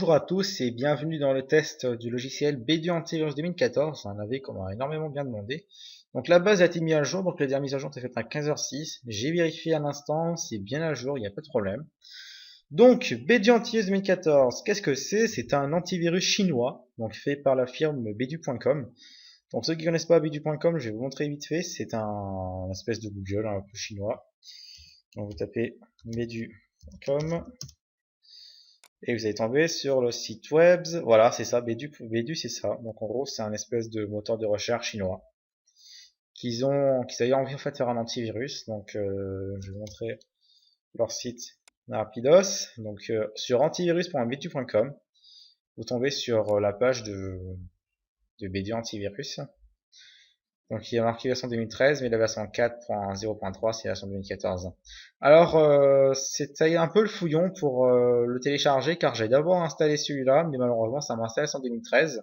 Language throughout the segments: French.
Bonjour à tous et bienvenue dans le test du logiciel Bedu Antivirus 2014. On avait qu'on m'a énormément bien demandé. Donc la base a été mise à jour, donc la dernière mise à jour est faite à 15h06. J'ai vérifié à l'instant, c'est bien à jour, il n'y a pas de problème. Donc Bedu Antivirus 2014, qu'est-ce que c'est? C'est un antivirus chinois, donc fait par la firme Bedu.com. Donc ceux qui connaissent pas Bedu.com, je vais vous montrer vite fait. C'est un espèce de Google un peu chinois. Donc vous tapez Bedu.com. Et vous allez tomber sur le site web. Voilà, c'est ça, Bedu c'est ça. Donc en gros, c'est un espèce de moteur de recherche chinois qu'ils avaient envie en fait de faire un antivirus. Donc je vais vous montrer leur site rapidos. Donc sur antivirus.bedu.com, vous tombez sur la page de Bedu Antivirus. Donc il y a marqué version 2013, mais la version 4.0.3 c'est la version 2014. Alors c'était un peu le fouillon pour le télécharger car j'ai d'abord installé celui-là, mais malheureusement ça m'a installé en 2013.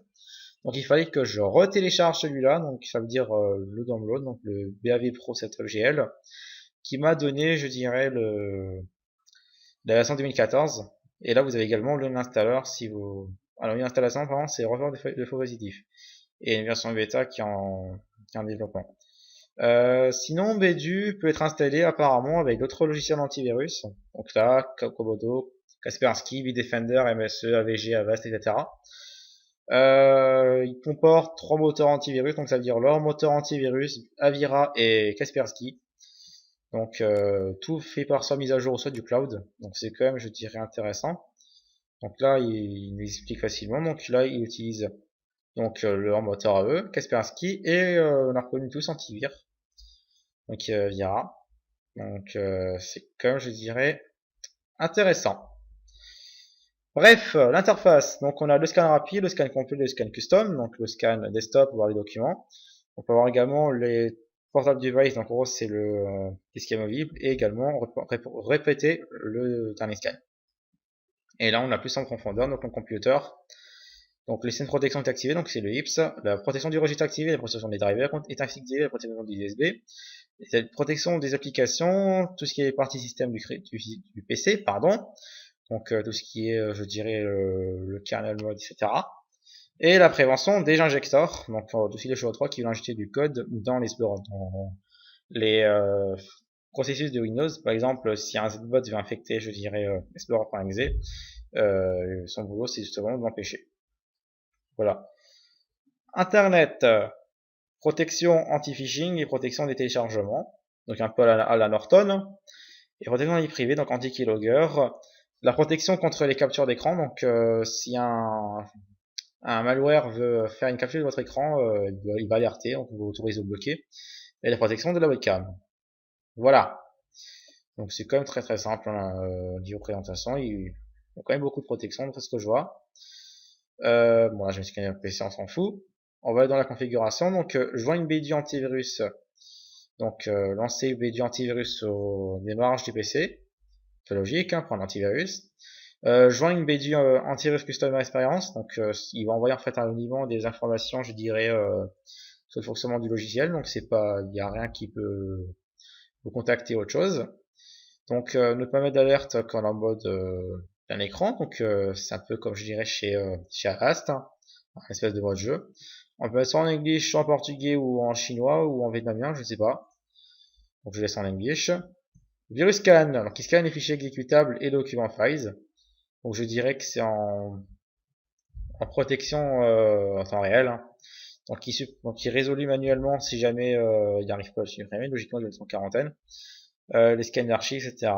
Donc il fallait que je retélécharge celui-là, donc ça veut dire le download, donc le BAV Pro 7GL, qui m'a donné, je dirais, la version 2014. Et là vous avez également l'installeur si vous... Alors l'installation apparemment c'est revers de faux positifs. Et une version bêta qui est en développement. Sinon, Bedu peut être installé apparemment avec d'autres logiciels antivirus. Donc là, Komodo, Kaspersky, Bitdefender, MSE, AVG, Avast, etc. Il comporte 3 moteurs antivirus, donc ça veut dire leur moteur antivirus, Avira et Kaspersky. Donc tout fait par sa mise à jour au soit du cloud. Donc c'est quand même, je dirais, intéressant. Donc là, il nous explique facilement. Donc là, il utilise donc leur moteur à eux, Kaspersky, et on a reconnu tous Antivir, donc Vira. Donc c'est comme je dirais intéressant. Bref, l'interface, donc on a le scan rapide, le scan complet, le scan custom, donc le scan desktop pour voir les documents. On peut avoir également les portable device, donc en gros c'est le disque mobile, et également répéter le dernier scan. Et là on a plus en profondeur, donc le computer. Donc les scènes de protection est activée, donc c'est le IPS. La protection du registre activée, la protection des drivers est activée, la protection des USB. La protection des applications, tout ce qui est partie système du PC, pardon. Donc tout ce qui est, je dirais, le kernel mode, etc. Et la prévention des injecteurs, donc aussi les chevaux qui vont injecter du code dans les processus de Windows. Par exemple, si un zbot vient infecter, je dirais, Explorer.exe, son boulot c'est justement de l'empêcher. Voilà. Internet, protection anti-phishing et protection des téléchargements, donc un peu à la Norton, et protection des privés, donc anti-keylogger. La protection contre les captures d'écran, donc si un malware veut faire une capture de votre écran, il va alerter, donc vous autorisez au bloquer. Et la protection de la webcam. Voilà. Donc c'est quand même très très simple niveau présentation. Il y a quand même beaucoup de protection, d'après ce que je vois. Bon là je me suis scanné le PC, on s'en fout. On va aller dans la configuration, donc joindre Bedu antivirus, donc lancer Bedu antivirus au démarrage du PC, c'est logique hein, pour un antivirus. Joindre Bedu antivirus customer experience, donc il va envoyer en fait anonymement des informations, je dirais, sur le fonctionnement du logiciel, donc c'est pas, il n'y a rien qui peut vous contacter autre chose. Donc ne pas mettre d'alerte quand on est en mode d'un écran, donc c'est un peu comme je dirais chez Avast, hein, un espèce de mode jeu. On peut mettre soit en anglais, soit en portugais ou en chinois ou en vietnamien, je sais pas. Donc je laisse en English. Virus scan, donc il scanne les fichiers exécutables et documents files. Donc je dirais que c'est en protection en temps réel. Hein. Donc il résout manuellement si jamais il n'arrive pas à le supprimer, logiquement il doit être en quarantaine. Les scans d'archives, etc.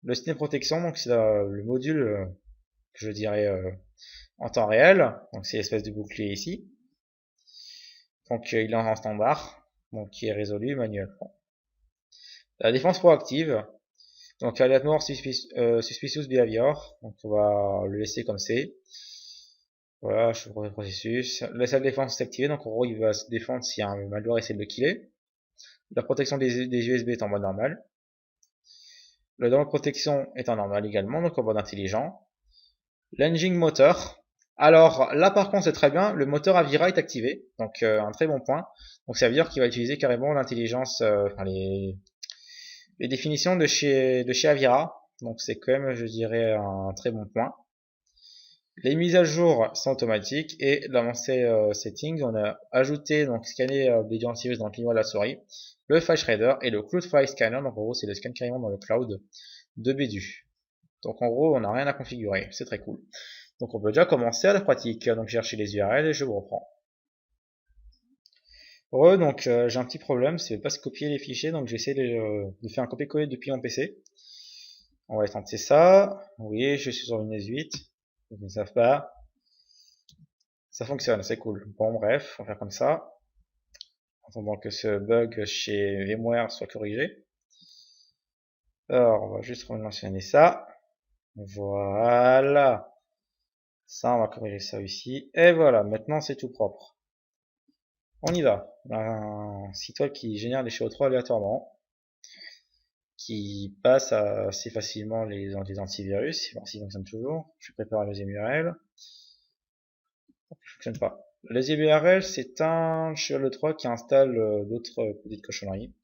Le système de protection, donc c'est le module que je dirais en temps réel. Donc c'est l'espèce de bouclier ici. Donc il est en standard, donc qui est résolu manuellement. La défense proactive, donc alert more suspicious behavior, donc on va le laisser comme c'est. Voilà, je vois le processus. La salle de défense est activée, donc en gros il va se défendre si un malware essaie de le killer. La protection des USB est en mode normal. Le download protection est en normal également, donc en mode intelligent. L'engine moteur. Alors là par contre c'est très bien, le moteur Avira est activé, donc un très bon point. Donc ça veut dire qu'il va utiliser carrément l'intelligence, enfin les définitions de chez Avira. Donc c'est quand même, je dirais, un très bon point. Les mises à jour sont automatiques et l'avancée settings, on a ajouté donc scanner BD antivirus dans le climat de la souris, le File Shredder et le Cloud File Scanner. Donc en gros c'est le scan carrément dans le cloud de Bedu. Donc en gros on n'a rien à configurer, c'est très cool. Donc on peut déjà commencer à la pratique. Donc j'ai cherché les URL et je vous reprends. Donc j'ai un petit problème, c'est pas se copier les fichiers, donc j'essaie de faire un copier-coller depuis mon PC. On va tenter ça. Oui, je suis sur une S8. Ils ne savent pas. Ça fonctionne, c'est cool. Bon, bref, on va faire comme ça. En attendant que ce bug chez VMware soit corrigé. Alors, on va juste mentionner ça. Voilà. Ça, on va corriger ça ici. Et voilà, maintenant c'est tout propre. On y va. Un site web qui génère des SHA-3 aléatoirement. Qui passe assez facilement les antivirus. Voir s'il fonctionne toujours. Je prépare la deuxième URL. Ça fonctionne pas. Le ZBRL, c'est un SHA-3 qui installe d'autres petites cochonneries.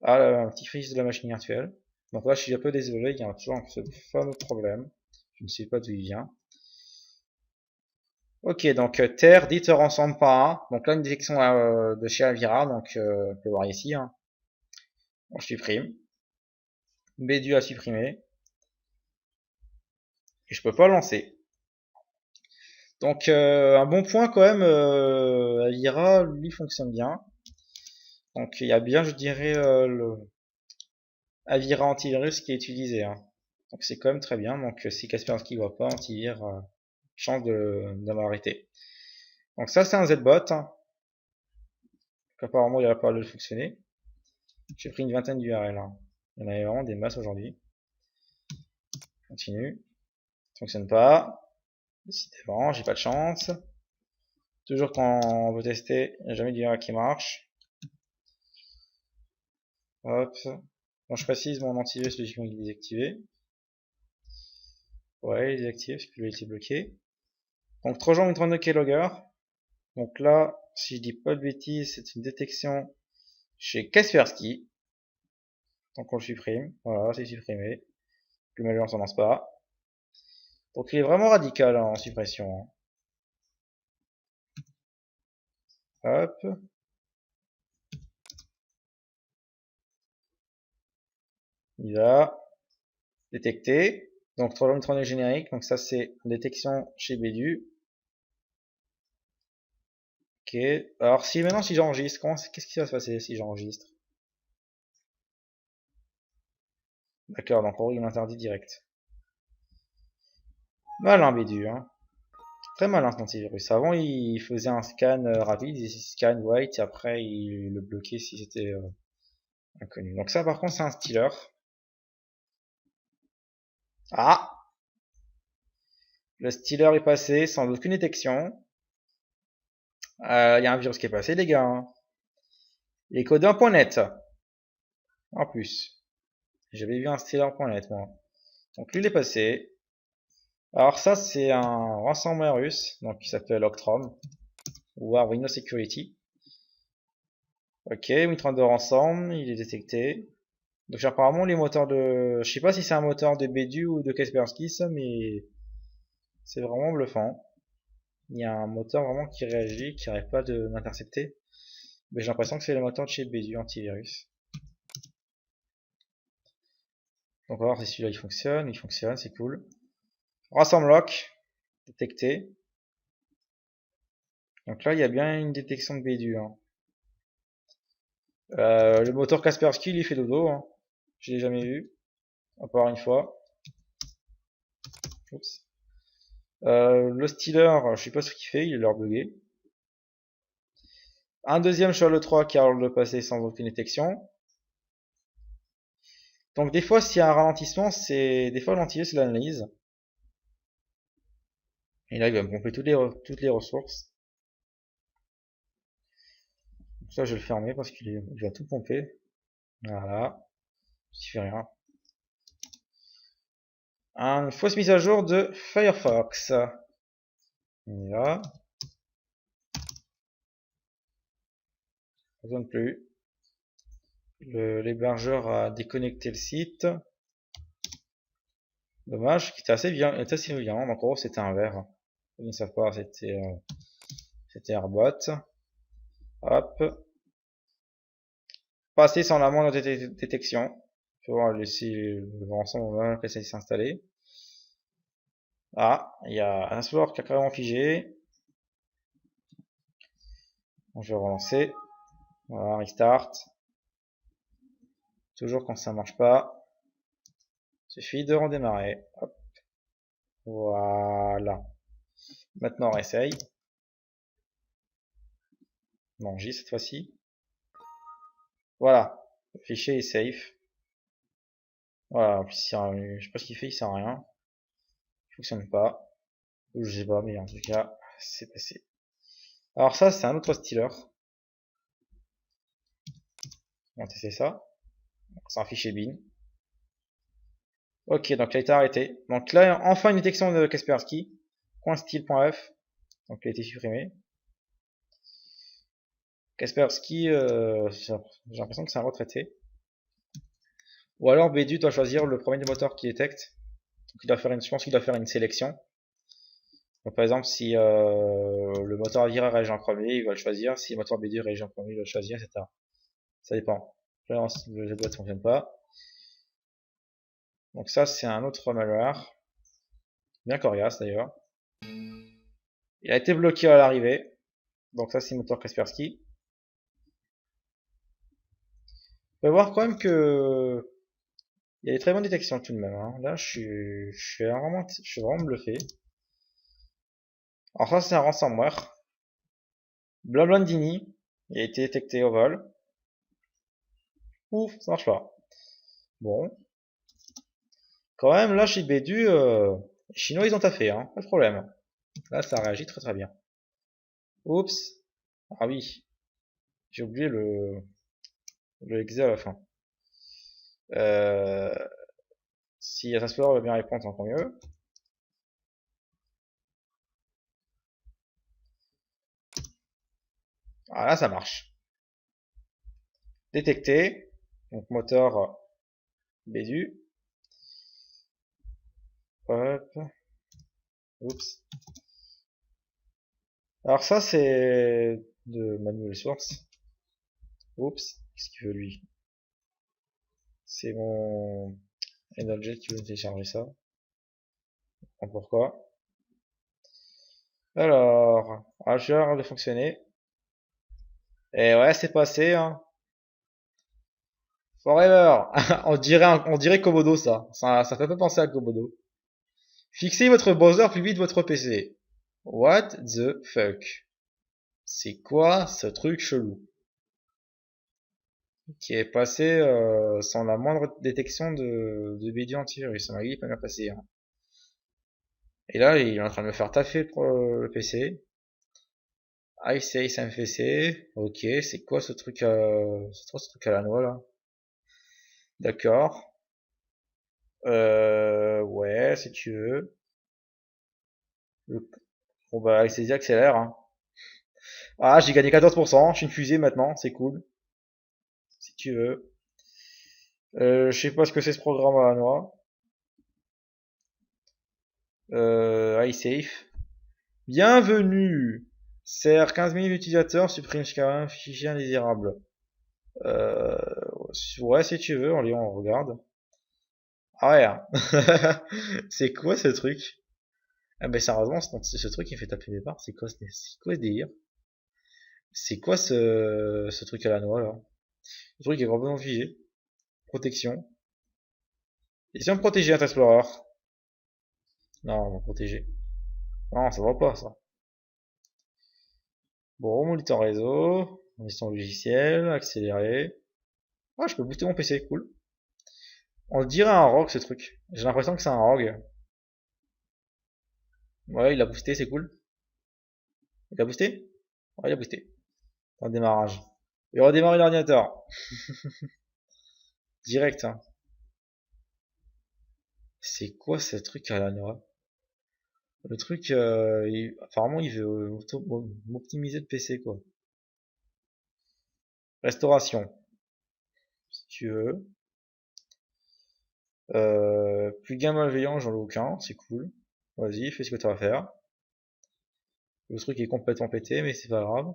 Ah, un petit freeze de la machine virtuelle. Donc là, je suis un peu désolé, il y a toujours ce fameux problème. Je ne sais pas d'où il vient. Ok, donc terre dit ensemble pas 1. Donc là, une détection de chez Avira. Donc, on peut voir ici. Hein. On supprime. Bedu à supprimer. Et je peux pas lancer. Donc, un bon point quand même, Avira, lui, fonctionne bien. Donc, il y a bien, je dirais, le Avira antivirus qui est utilisé. Hein. Donc, c'est quand même très bien. Donc, si Kaspersky ne voit pas, antivirus change de m'arrêter. Donc, ça, c'est un ZBot. Hein. Apparemment, il n'a pas l'air de fonctionner. J'ai pris une vingtaine d'URL. Hein. Il y en avait vraiment des masses aujourd'hui. Continue. Ça fonctionne pas. Décidément, j'ai pas de chance. Toujours quand on veut tester, il n'y a jamais d'URL qui marche. Hop. Quand je précise, mon antivirus, logiquement, il est désactivé. Ouais, il est désactivé parce qu'il a été bloqué. Donc, Trojan 32 keylogger. Donc là, si je dis pas de bêtises, c'est une détection chez Kaspersky. Donc on le supprime. Voilà, c'est supprimé. Le malheur ne s'en lance pas. Donc il est vraiment radical hein, en suppression. Hein. Hop. Il va détecter. Donc 3 générique. Donc ça c'est détection chez Bedu. Ok. Alors si maintenant si j'enregistre, qu'est-ce qui va se passer si j'enregistre? D'accord, donc on il m'interdit direct. Malin Bedu, hein. Très malin cet antivirus. Avant il faisait un scan rapide, il scan white et après il le bloquait si c'était inconnu. Donc ça par contre c'est un stealer. Ah! Le stealer est passé sans aucune détection. Il y a un virus qui est passé les gars. Hein. Il est codé en .net. En plus. J'avais vu un stealer.net moi. Donc lui il est passé. Alors ça c'est un ransomware russe. Donc qui s'appelle Octrom. Ou Windows Security. Ok, Win32 ransom, il est détecté. Donc apparemment les moteurs de... Je sais pas si c'est un moteur de Bedu ou de Kaspersky ça, mais c'est vraiment bluffant. Il y a un moteur vraiment qui réagit, qui n'arrête pas de m'intercepter. Mais j'ai l'impression que c'est le moteur de chez Bedu antivirus. Donc on va voir si celui-là il fonctionne, c'est cool. Ransomlock, détecté. Donc là il y a bien une détection de Bedu. Hein. Le moteur Kaspersky il fait dodo. Hein. Je l'ai jamais vu. À part une fois. Oups. Le stealer, je sais pas ce qu'il fait, il est leur bugué. Un deuxième sur le 3 qui a le passé sans aucune détection. Donc des fois s'il y a un ralentissement, c'est des fois l'antivirus l'analyse. Et là il va me pomper toutes les ressources. Donc ça je vais le fermer parce qu'il va tout pomper. Voilà. Ça fait rien. Une fausse mise à jour de Firefox. On y va. Pas besoin de plus. L'hébergeur a déconnecté le site. Dommage, qui était assez violent. Donc, en gros, c'était un verre. Ils ne savent pas, c'était Airbot. Hop. Passer sans la moindre détection. On va laisser le rançon, on va essayer de s'installer. Ah, il y a un explorer qui a carrément figé. Donc, je vais relancer. Voilà, restart. Toujours quand ça marche pas. Suffit de redémarrer. Hop. Voilà. Maintenant, on essaye. Non, J cette fois-ci. Voilà. Le fichier est safe. Voilà. En plus, je sais pas ce qu'il fait, il sert à rien. Il fonctionne pas. Ou je sais pas, mais en tout cas, c'est passé. Alors ça, c'est un autre stealer. On va tester ça. C'est un fichier bin. Ok, donc il a été arrêté. Donc là, enfin une détection de Kaspersky. .style.f. Donc il a été supprimé. Kaspersky, j'ai l'impression que c'est un retraité. Ou alors Bedu doit choisir le premier des moteurs qui détecte. Donc je pense qu'il doit faire une sélection. Donc par exemple, si le moteur Avira réagit en premier, il va le choisir. Si le moteur Bedu réagit en premier, il va le choisir, etc. Ça dépend. Là, le Z ne fonctionne pas. Donc ça, c'est un autre malware. Bien coriace d'ailleurs. Il a été bloqué à l'arrivée. Donc ça, c'est le moteur Kaspersky. On peut voir quand même que il y a des très bonnes détections tout de même. Hein. Là, je suis vraiment bluffé. Alors ça, c'est un ransomware. Blablandini, il a été détecté au vol. Ouf, ça marche pas. Bon, quand même, là, chez Bedu, les Chinois, ils ont taffé, hein. Pas de problème. Là, ça réagit très très bien. Oups. Ah oui, j'ai oublié le exe à la fin. Euh, si Assassin va bien répondre, c'est encore mieux. Ah là, ça marche. Détecté. Donc, moteur Bedu. Hop. Oups. Alors ça, c'est de Manuel Source. Oups. Qu'est-ce qu'il veut, lui? C'est mon Energy qui veut télécharger ça. Pourquoi? Alors, Azure de fonctionner. Et ouais, c'est passé, hein. Forever. On dirait Komodo, ça. Ça fait pas penser à Komodo. Fixez votre browser plus vite votre PC. What the fuck? C'est quoi ce truc chelou? Qui est passé sans la moindre détection de BD antivirus. Ça m'a pas bien passé. Hein. Et là, il est en train de me faire taffer le PC. iSafe MFC. Ok, c'est quoi ce truc c'est quoi ce truc à la noix là? D'accord. Ouais, si tu veux. Bon bah, c'est accélère. Hein. Ah, j'ai gagné 14%. Je suis une fusée maintenant, c'est cool. Si tu veux. Je sais pas ce que c'est ce programme à la noix. iSafe. Bienvenue. Sert 15 000 utilisateurs, supprime jusqu'à un fichier indésirable. Euh, ouais, si tu veux, on regarde. Ah ouais. Hein. C'est quoi ce truc? Ah ben sérieusement, ce truc qui fait taper mes barres, c'est quoi ce délire? C'est quoi ce truc à la noix là? Le truc est complètement figé. Protection. Et si on protégeait un Explorer? Non, on va protéger. Non, ça va pas ça. Bon, moniteur réseau, gestion logicielle, accéléré. Ah, je peux booster mon PC, cool. On dirait un ROG ce truc. J'ai l'impression que c'est un ROG. Ouais, il a boosté, c'est cool. Il a boosté? Ouais, il a boosté. Un démarrage. Il redémarre l'ordinateur. Direct, hein. C'est quoi ce truc à la noix? Le truc, apparemment, il veut m'optimiser le PC, quoi. Restauration, si tu veux. Plus gain malveillant, j'en ai aucun, c'est cool. Vas-y, fais ce que tu as à faire. Le truc est complètement pété, mais c'est pas grave.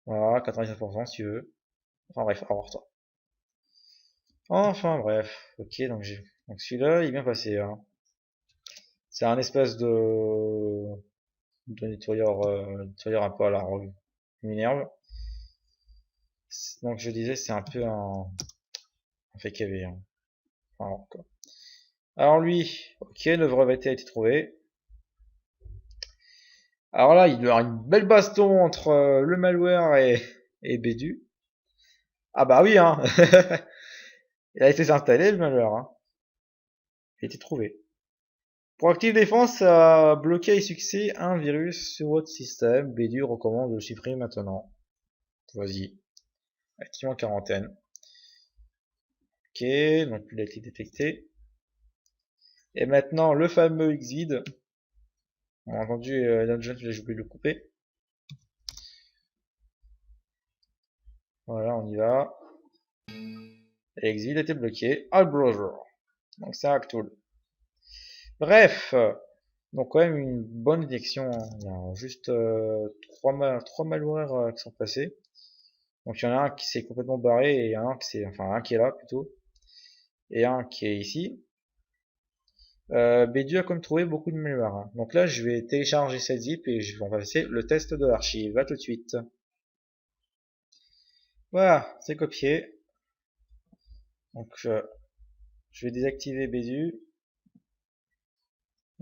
Voilà, 95% si tu veux. Enfin bref, au revoir toi. Enfin bref, ok, donc celui-là, il est bien passé, hein. C'est un espèce de nettoyeur un peu à la revue Minerve. Donc je disais, c'est un peu un fake AV, hein. Enfin, quoi. Alors lui, ok, le brevet a été trouvé. Alors là, il y aura une belle baston entre le malware et Bédu. Ah bah oui, hein. Il a été installé le malware, hein. Il a été trouvé. Pour Active Défense, a bloqué avec succès un virus sur votre système. Bédu recommande de le supprimer maintenant. Vas-y. Activement quarantaine. Ok, donc il a été détecté. Et maintenant, le fameux Xvid. On a entendu Dungeon, j'ai oublié de le couper. Voilà, on y va. Et Xvid a été bloqué. All browser. Donc c'est un tool. Bref. Donc quand même une bonne détection, hein. Il y a juste trois malwares qui sont passés. Donc il y en a un qui s'est complètement barré et un qui est là plutôt et un qui est ici. Bédu a comme trouvé beaucoup de malware, hein. Donc là je vais télécharger cette zip et on va passer le test de l'archive. À tout de suite. Voilà, c'est copié. Donc je vais désactiver Bédu.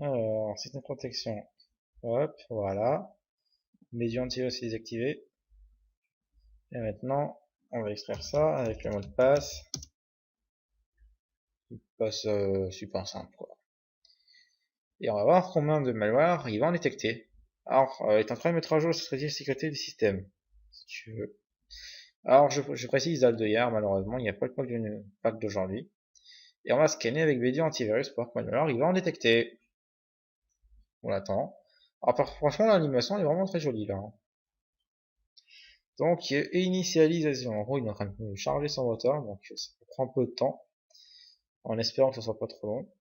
Alors, système de protection. Hop, voilà. Bédu antivirus est désactivé. Et maintenant, on va extraire ça avec le mot de passe. Passe super simple, quoi. Et on va voir combien de malware il va en détecter. Alors, il est en train de mettre à jour la stratégie de sécurité du système, si tu veux. Alors, je précise date de hier, malheureusement, il n'y a pas le pack d'aujourd'hui. Et on va scanner avec BD antivirus pour voir combien de malware il va en détecter. On attend. Alors, franchement, l'animation est vraiment très jolie, là, hein. Donc, initialisation. En gros, il est en train de charger son moteur, donc ça prend un peu de temps, en espérant que ce soit pas trop long.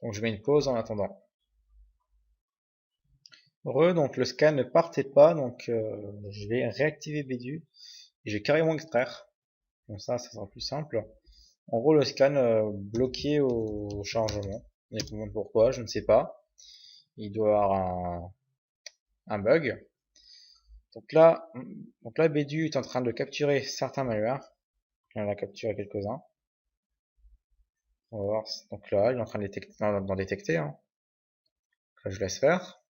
Donc, je mets une pause en attendant. Donc le scan ne partait pas, donc je vais réactiver Bédu et je vais carrément extraire. Comme ça sera plus simple. En gros, le scan bloqué au chargement. Et pourquoi, je ne sais pas. Il doit y avoir un bug. Donc là, Bédu est en train de capturer certains malwares. Il en a capturé quelques-uns. On va voir. Donc là, il est en train d'en détecter, hein. Là, je laisse faire.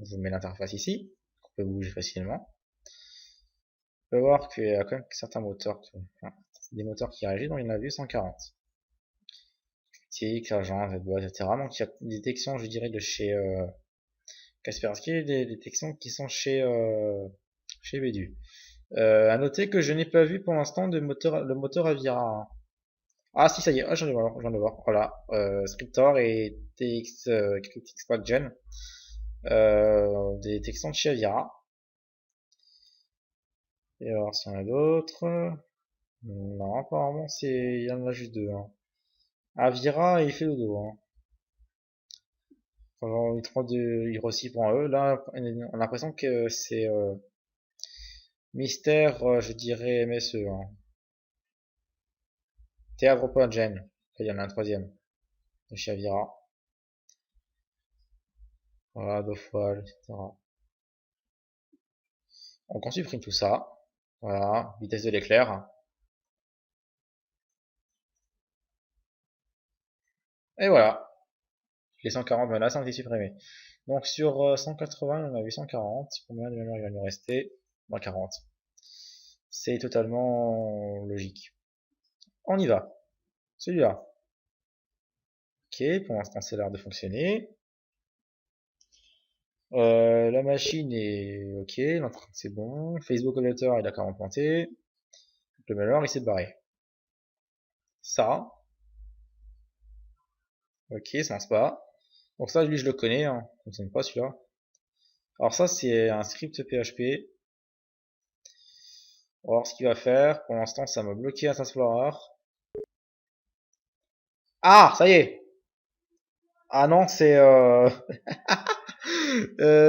Je vous mets l'interface ici. On peut bouger facilement. On peut voir qu'il y a quand même certains moteurs, enfin, des moteurs qui réagissent, donc il y en a vu 140. Critique, agent, ZBois, etc. Donc il y a des détections, je dirais, de chez Kaspersky et des détections qui sont chez Bedu. À noter que je n'ai pas vu pour l'instant le moteur Avira, hein. Ah si, ça y est, j'en ai voir. Voilà, Scriptor et TX, Cryptix Gen, des détections de chez Avira. Et alors, s'il y en a d'autres, non, apparemment, il y en a juste deux, hein. Avira, il fait le dos, hein. Enfin, il grossit pour eux. Là, on a l'impression que c'est Mystère, je dirais MSE, hein. Théâtre.gen. Il y en a un troisième. De chez Avira. Voilà, deux fois, etc. Donc on supprime tout ça. Voilà, vitesse de l'éclair. Et voilà. Les 140 menaces ont été supprimées. Donc sur 180, on a vu 140. Combien de mémoire il va nous rester? 40. C'est totalement logique. On y va. Celui-là. Ok, pour l'instant ça a l'air de fonctionner. La machine est ok, l'empreinte c'est bon. Facebook Auditor il a carrément planté. Le malware il s'est barré. Ça, ok, ça lance pas. Donc ça lui je le connais, hein. Ça fonctionne pas celui-là. Alors ça c'est un script PHP. On va voir ce qu'il va faire. Pour l'instant ça m'a bloqué Internet Explorer. Ah, ça y est. Ah non, c'est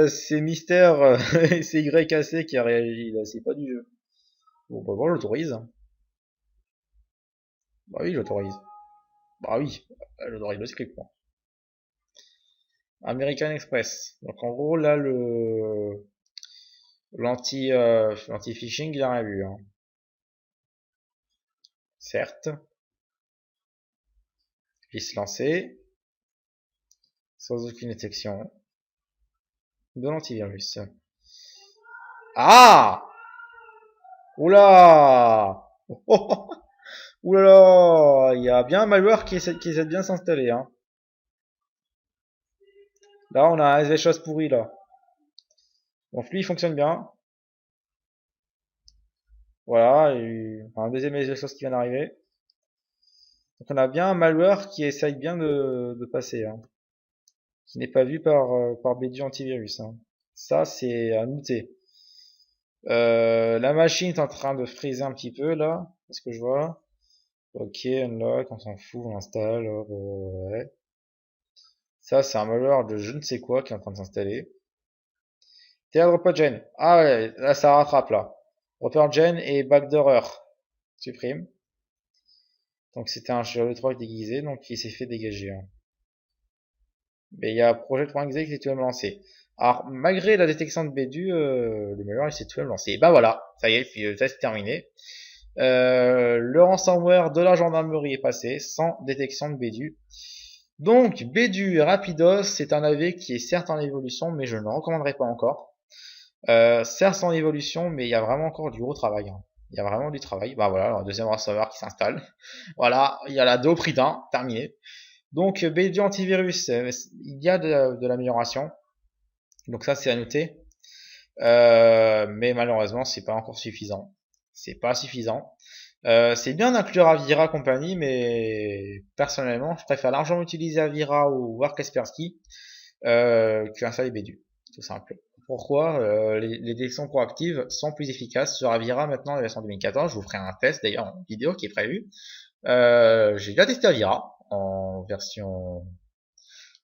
c'est Mister c'est YAC qui a réagi là, c'est pas du jeu. Bon, bah bon, j'autorise. Bah oui, j'autorise. Bah oui, j'autorise le script, moi. American Express. Donc en gros, là, le l'anti-phishing, il a rien vu, hein. Certes, il se lancer sans aucune détection de l'antivirus. Ah! Oula! Oulala! Il y a bien un malware qui essaie de bien s'installer, hein. Là, on a un SVShos pourri, là. Donc lui, il fonctionne bien. Voilà, et un deuxième SVShos qui vient d'arriver. Donc on a bien un malware qui essaye bien de passer, hein. Qui n'est pas vu par BDU Antivirus, hein. Ça, c'est à noter. La machine est en train de freezer un petit peu, là. Est-ce que je vois? Ok, unlock, on s'en fout, on installe. Ouais. Ça, c'est un malware de je ne sais quoi qui est en train de s'installer. TLDropGen. Ah ouais, là, ça rattrape, là. RepairGen et Backdoorer. Supprime. Donc c'était un chevalier 3 déguisé, donc il s'est fait dégager, hein. Mais il y a Project.exe qui s'est tout de même lancé. Alors, malgré la détection de Bédu, le malware il s'est tout de même lancé. Et bah voilà, ça y est, le test est terminé. Le ransomware de la gendarmerie est passé sans détection de Bédu. Donc, Bédu Rapidos, c'est un AV qui est certes en évolution, mais je ne le recommanderais pas encore. Certes en évolution, mais il y a vraiment encore du gros travail, hein. Il y a vraiment du travail. Bah voilà, un deuxième ransomware qui s'installe. Voilà, il y a la 2 au prix d'un, terminé. Donc, Bédu antivirus, il y a de l'amélioration. Donc ça, c'est à noter. Mais malheureusement, c'est pas encore suffisant. C'est pas suffisant. C'est bien d'inclure Avira compagnie, mais personnellement, je préfère largement utiliser Avira ou voir Kaspersky que installer Bédu, tout simple. Pourquoi les détections proactives sont plus efficaces sur Avira maintenant, la version 2014. Je vous ferai un test d'ailleurs en vidéo qui est prévu. J'ai déjà testé Avira en version,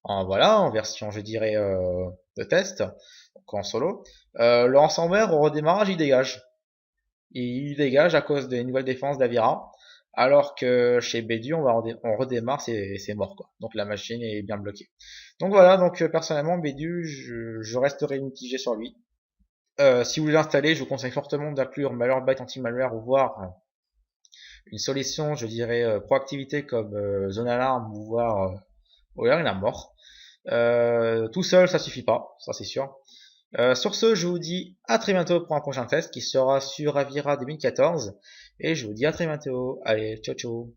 en version, je dirais, de test, donc en solo. Le ransomware au redémarrage, il dégage. Il dégage à cause des nouvelles défenses d'Avira, alors que chez Bédu, on redémarre, c'est mort, quoi. Donc la machine est bien bloquée. Donc voilà, donc personnellement, Bédu, je resterai mitigé sur lui. Si vous l'installez, je vous conseille fortement d'inclure Malwarebytes anti-malware ou voir une solution, je dirais, proactivité comme Zone Alarm ou voir Oyer, il a mort. Tout seul, ça suffit pas, ça c'est sûr. Sur ce, je vous dis à très bientôt pour un prochain test qui sera sur Avira 2014. Et je vous dis à très bientôt. Allez, ciao ciao.